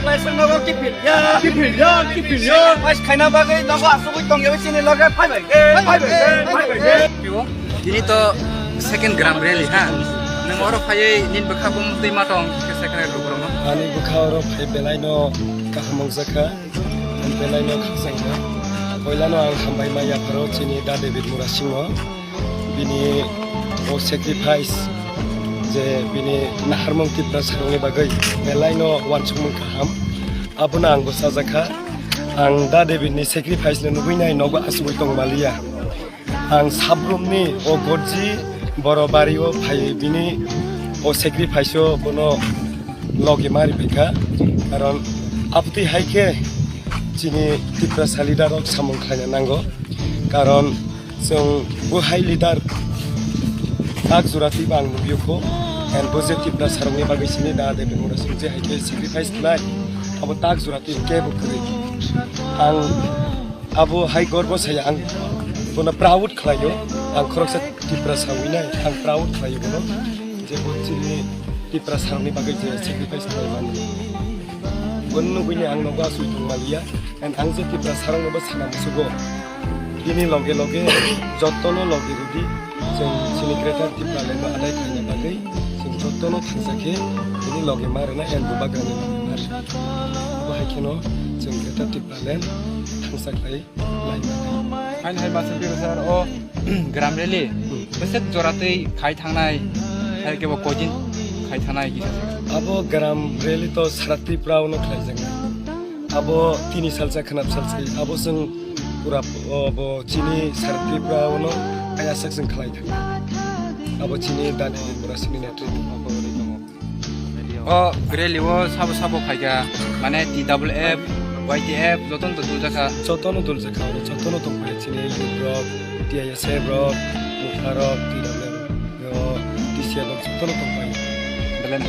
paisa nogo kipilya pais khaina bagai nogo asubui tongya sini loge phai bai Ini to second gram rally ha. Nang oro phai nin bakha bum tui matong ke second gram ro no. Ani bakha oro phai belai no kahamong zakha. An belai no khasangna. Koila no ang hambai ma ya pro chini da David Murasingo. Bini o sacrifice je bini naharmong Tipra sarungi bagai belai no wansumung kaham. Abuna ang bosa zakha. Ang da David ni sacrifice no nubuinai nogo asubui tong malia. Ang sabrumni o gorji borobari o phai bini o sacrifice o bono logi mari bika karon apti haike chini Tipra leader ok samung khanya nango karon jong bu hai leader tak jurati bang nubioko and positive Tipra sarungi bagai sini da de mura sungje haike sacrifice nai abo tak jurati ke bu kri ang abo hai gorbo saya ang bono proud khlayo ang khoroksa Tipra sawina ang proud khlayo bono je chini Tipra sarungi bagai je sacrifice khlaimani gonno bini ang nogo asu tungmalia and ang je Tipra sarungi ba sana musugo ini loge jotono loge rudi jeng sini greater Tipra lendo adai khanya bagai jeng jotono Thansa ke ini loge marena and bubagane mari bahai kino jeng greater Tipra len Thansa khai lai Hai hai basa pirsa o gram rally. Beset joratei khai thangnai hai ke bo kojin khai thangnai ki abo gram rally to sarati prauno khlaijang abo 3 salsa khanap salsai abo jeng pura abo chini sarati prauno aya saksang khlai thang abo chini dane burasini netri o rally o sabo khaiga mane TWF YTF joton to duljaka jotono duljakha jotono to pai chini Europe TISF rock Mukharok TWF yo TCL jotono to pai belen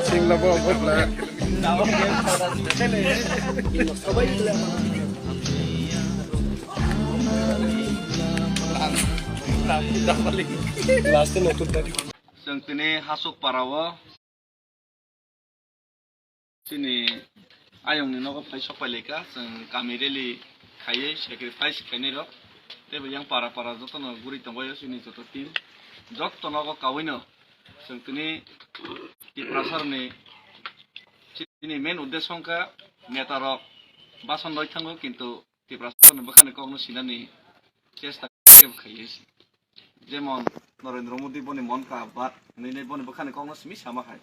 sing labo botla last no tu tadi जों दिनै हासुक पारावो दिनै आयंनि न'आव फाय सफायलेखा जों गामि rally खायै sacrifice खायनाय रक तेबो yang para जतन गुरि दंबायो जोंनि जत टीम जत न'आव कावैनो जों दिनै Tipra sarni दिनै मेन उद्देश्यखा नेता रक बासन लय थाङो किन्तु Tipra sarni बखाने कगनो सिनानि चेष्टा खायै जेमन नरेन्द्र मोदी बनि मन का बात नै बनि बखाने कगनो सिमि सामा हाय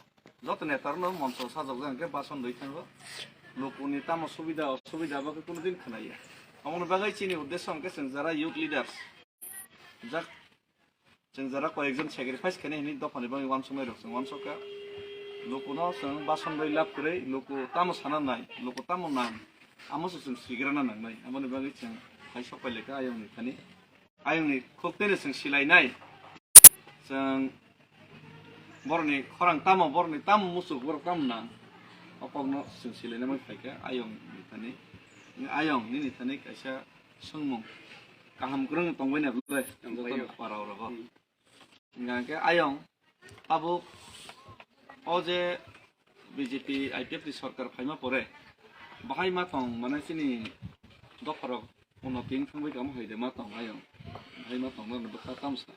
जत नेतारनो मंच साजक जांके बासन लय थाङो लोकनि ताम सुविधा असुविधा बाके कोनो दिन खोनाया अमन बागै चिनि उद्देश्यखा जों जरा युथ लिडार्स जों जरा कयेकजन सेक्रिफाइस खायनायनि दफानि बाङै वानसुमाय रक जों वानसका लोकनो जों बासन लय लाभ करै लोक ताम साना नाय लोक ताम नाम आमस जों सिग्राना नांनाय अमन बागै जों फाय सफायलेखा आयंनि खोबतेनो जों सिलायनाय जों बरनि खरां ताम मुसुक बर ताम ना अपगनो जों सिलायना मै फायका आयंनि निथानि कायसा सोंमं kaham kurang tongwena blai joton parau rago ngake ayong abo oje BJP IPF di sarkar phaima pore bahai ma tong mane sini dokhorok unoting thangbai kam hoide ma tong ayong bahai ma tong no bakha tamsa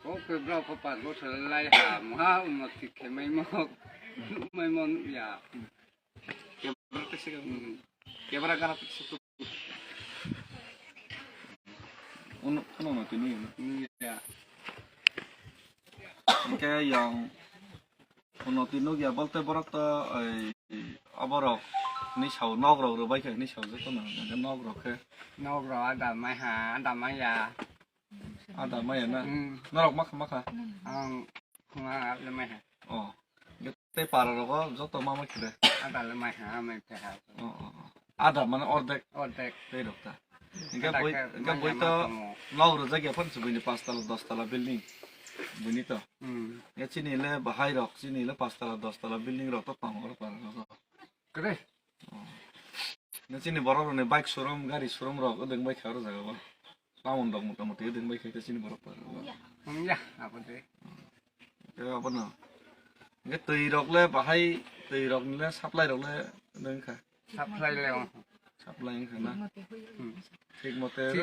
o ke bra ko pat lo lai ha ma unoti khemai mo mai mon ya kebra kana tiksu ono no tini ya kayak yang ono tino ya balte borak ta aborok ni sau nog rồi rồi bây giờ ni sau rất có nào cái nog rồi khe Nogo ada mai ha ada mai ya ada mai na nó đọc mắc hả không ada mai ha cái tây para rồi có rất to mama kìa ada mai ha mai ha ada mana ordek ordek tây đọc ta cái bối to nog rồi ra cái phân số bên 5 tala 10 tala building bini to cái chi này là bahai rock chi này là 5 tala 10 tala building rock to tang rồi para rồi cái cái chi này baro rồi này bike showroom gari showroom rock ở đường bike khá rồi sao vậy tahun dong mudah-mudahan đường bike cái chi này baro para không ya apa deh cái apa nào cái tùy rock là bahai tùy rock là supply rock là đường khá supply leo supply khá na ঠিক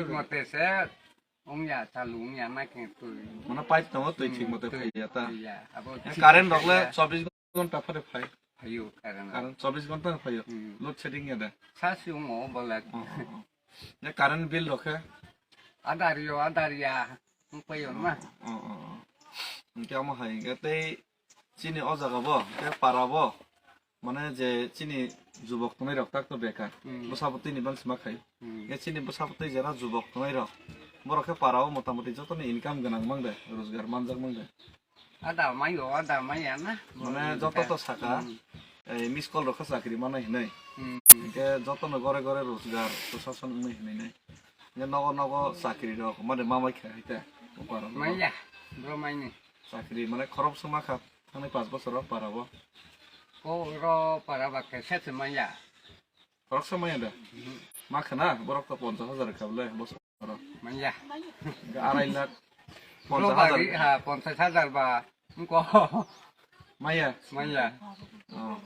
mate se ông ya salung ya mai cái tuổi mana pipe tong tùy ঠিক মতে phi যাতা ya apa current rock là 24 ঘন্টা ফারে phi ayo karena কারণ 24 ঘন্টা ফাই load shedding ya sasu mo bolak cái current bill রখে ada ria không phải mà cái mà hay cái tây চিনি অজাগাব cái পারাব মানে যে চিনি যুবক তুমি রক্তাক তো বেকার বসাপতি নিবান সিমা খাই এই চিনি বসাপতি যারা যুবক তুমি রক বরকে পারাও মোটামুটি যতনি ইনকাম গানাং মাংদে রোজগার মানজাক মাংদে ada mai ya na মানে যত তো সাকা এই মিস কল রখা চাকরি মানে হিনাই কে যতন ঘরে ঘরে রোজগার প্রশাসন মই হিনাই নাই নে নগ নগ চাকরি রক মানে মামাই খাইতে পারো mai ya bro mai ni চাকরি মানে খরব সমা খা থানে 5 বছর পারাবো ro para pakai set mai ya খরব সময় দে মাখনা বরক তো 50,000 খাবলে বছর mai ya 2.5 lakh bro 50,000 bagi ha 50,000 ba ko মাইয়া mai ya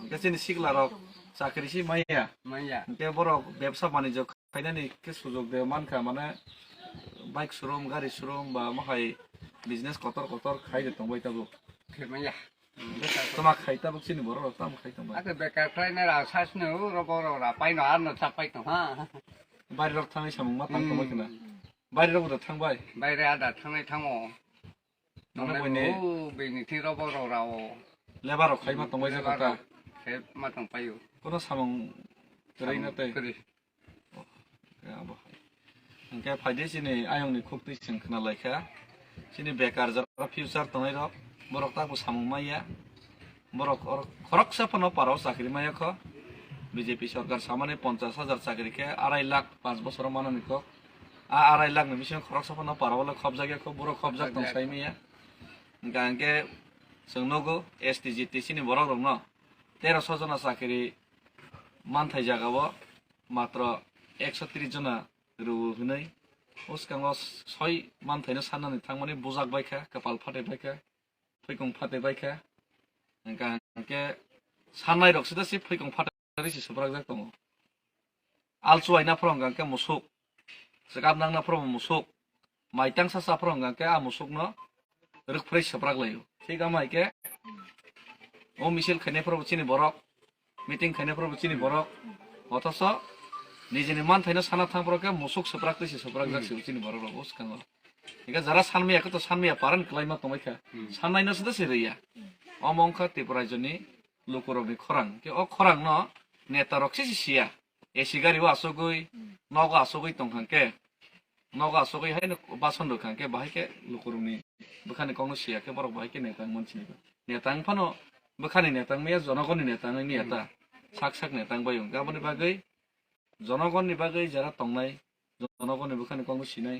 কে চিনি শিখলা রক চাকরি সি মাইয়া mai ya কে বরক ব্যবসা বাণিজ্য খাইনানি কে সুযোগ দে মানখা মানে বাইক শোরুম গাড়ি শোরুম বা মাখাই বিজনেস কতর খাইতে তংবাই তাবো ke mai ya তোমাক খাইতাবো চিনি বড় রক তাম খাইতাম ada bekar try na ra sas no ro ra pai no an no sapai to ha বাইরে রক থাঙাই সামুং মা তাং তংবাই কিনা বাইরে রক থাংবাই বাইরে ada thangai thango মানে nong বইনে o bini thi ro ra o লেবার রক খাইমা তংবাই জাতা ke ma tang pai yo কোন সামুং তরাইনা তাই kri আবো ইনকে ফাইদে চিনি আয়ংনি খুবতি সিং খনা লাইখা চিনি বেকার যারা ফিউচার তনাই রক বরক তাকো সামুং মাইয়া বরক খরক সাফানো পারাও চাকরি মাইয়া খ বিজেপি সরকার সামানে 50,000 চাকরি খে 2.5 লাখ 5 বছর মাননি খ 2.5 লাখ নিমিশন খরক সাফানো পারাও খব জায়গা খ বড় খব জাক দং সাই মাইয়া গাঙ্গে जों नगो एसटी जीटी सिनि बरक रं न 1300 जना चाकरि मानथाय जागाबो मात्र 130 जना रुहुनै उसकांगो 6 मानथायनो साननानै थांमाने बुजाक बायखा कपाल फाटे बायखा फैगं फाटे बायखा गांके साननाय रक्सदा सि फैगं फाटे रिसि सब्राक जाक दङ आलसु आइना फ्रं गांके मुसुक सगाब नांना फ्रं मुसुक माइतां सासा फ्रं गांके आ मुसुकनो रोखफ्रै सब्राक लायो ठीक आमाय के ओ मिছিল खायनायफोराव चिनि बरक मिटिं खायनायफोराव चिनि बरक अथस निजेनि मान थायनो साना थांबरके मुसुक सब्राक तैसि सब्राक जाकसि चिनि बरक रबस कांग इका जरा सानमिया तो सानमिया पारन क्लाइमा तमायखा साननायनो सदा सिरिया अमंखा त्रिपुराजनि लोकरनि खरां के अ खरां न नेता रक्सि सिया एसि गारिव आसगै नग आसगै तंखांके नग आसगै हाय बासन रखांके बाहायके लोकरनि बखानि कौनो सिया के बरक बाहायके नेता मोनसिनि नेता फानो बखानि नेता मेया जनगणनि नेता नेता साक साक नेता बायं गाबनि बागै जनगणनि बागै जरा तंनाय जनगणनि बखानि कौनो सिनाय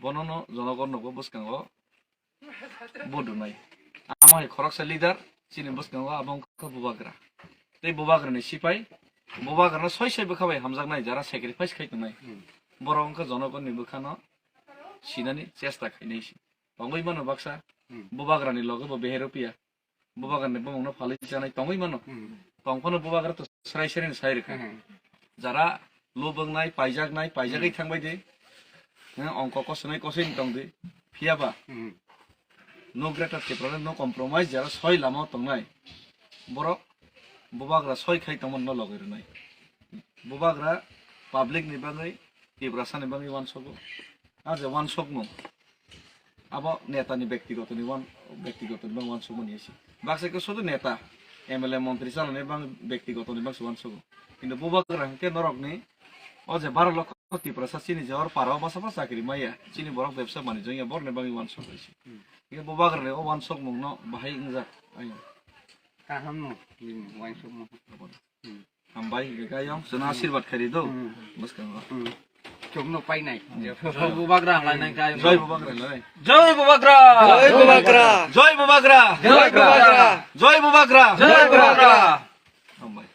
बननो जनगण नगो बसकांगो बदुनाय आमाय खरकसा लिडार चिनि बसकांगो आबंखा बुबाग्रा ते बुबाग्रानि सिपाय बुबाग्राना सय सय बखाबाय हामजागनाय जरा सेक्रिफाइस खायतनाय बरंखा जनगणनि बखानो सिनानि चेष्टा खायनायसि तंगै मानो बाक्सा बुबाग्रानि लगो बेहेरपिया बुबाग्रानि बमंनो फालि जानाय तंगै मानो तंफानो बुबाग्रा तो स्राय सेरेन सायरखा जरा लुबंनाय पाइजागै थांबाय दे अंक कसनाय कसैन तंदे फियाबा no greater Tipra no compromise जरा सय लामा तंनाय बरक बुबाग्रा सय खाय तंमन न लगैरनाय बुबाग्रा पाब्लिक नि बागै टिप्रा सानि बागै वानसगो आज वानसग नो अब नेता नि व्यक्तिगत नि वानसग मनिएसि बाक्साको सुदु नेता MLA মন্ত্রী চালানো বাং ব্যক্তিগত নিবাং সুবান সব কিন্তু বুবাগ্রা কে নরক নি ও যে 12 লক্ষ ত্রিপুরা চিনি যাওয়ার পারাও বাসাবা চাকরি মাইয়া চিনি বরক ব্যবসা বাণিজ্য ইয়া বর নেবাং ওয়ান সক হইছে কিন্তু বুবাগ্রা ও ওয়ান সক মুংনো বাহাই ইংজা আইন কাহামনো ওয়াইন সব হামবাই গায়ং সোনা আশীর্বাদ খারি দো মুসকান চোখনো পাই নাই বুবাগ্রা লাইনাই গায় জয় বুবাগ্রা লয় জয় বুবাগ্রা জয় বুবাগ্রা জয় বুবাগ্রা জয় বুবাগ্রা জয় বুবাগ্রা জয় বুবাগ্রা হামবাই